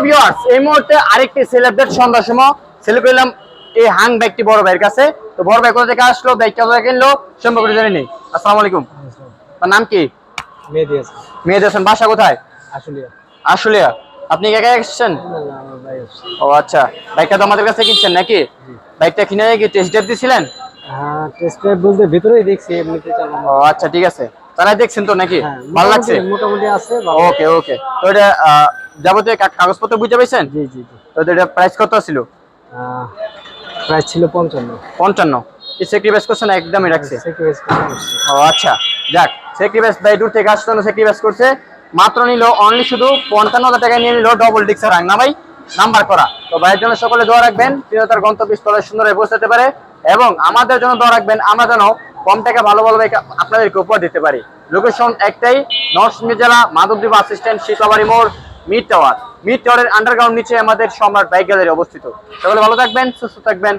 Viewers, এই মুহূর্তে আরেকটি সেলিব্রেট সন্ধ্যার সময় সেল করলাম এই হাং বাইকটি বড় ভাইয়ের কাছে। তো বড় ভাই কোথা থেকে আসলো, বাইকটা কোথা কিনলো সম্পর্কে জানি নেই। আসসালামু আলাইকুম। তার নাম কি? মেহেদি হাসান। মেহেদি হাসান। বাসা কোথায়? আশুলিয়া। আশুলিয়া। আপনি একা এসেছেন? না, না, আমার ভাই আসছে। ও আচ্ছা, বাইকটা তো আমাদের কাছে কিনছেন নাকি? বাইকটা কিনে কি টেস্ট ড্রাইভ দিছিলেন? হ্যাঁ, টেস্ট ড্রাইভ বলতে ভিতরেই দেখছি, এমনিতে চালানো। ও আচ্ছা, ঠিক আছে। তারাই দেখছেন তো নাকি? হ্যাঁ, ভালো লাগছে? মোটামুটি আছে, ভালো। ওকে ওকে। তো এটা যাবতীয় কাগজপত্র বুঝতে পেরেছেন? জি, জি, জি। তো এটা প্রাইস কত ছিল? প্রাইস ছিল 55। 55। কি স্যাক্রিফাইস করছেন একদমই রাখছে? স্যাক্রিফাইস করছি। ও আচ্ছা, যাক, স্যাক্রিফাইস ভাই দূর থেকে আসতো না, স্যাক্রিফাইস করছে। মাত্র নিল অনলি শুধু 55,000 টাকা নিয়ে নিল ডবল ডিক্সার রাং না ভাই, নাম্বার করা। তো ভাইয়ের জন্য সকলে দোয়া রাখবেন, তিনি তার গন্তব্যস্থলে সুন্দরভাবে পৌঁছাতে পারে। এবং আমাদের জন্য দোয়া রাখবেন, আমরা যেন কম টাকা ভালো ভালো বাইক আপনাদেরকে উপহার দিতে পারি। লোকেশন একটাই, নরসিংদী জেলা, মাধবদী বাস স্ট্যান্ড, শীতলাবাড়ি মোড়, মিড টাওয়ার। মিড টাওয়ারের আন্ডারগ্রাউন্ড নিচে আমাদের সম্রাট বাইক গ্যালারি অবস্থিত। সকলে ভালো থাকবেন, সুস্থ থাকবেন।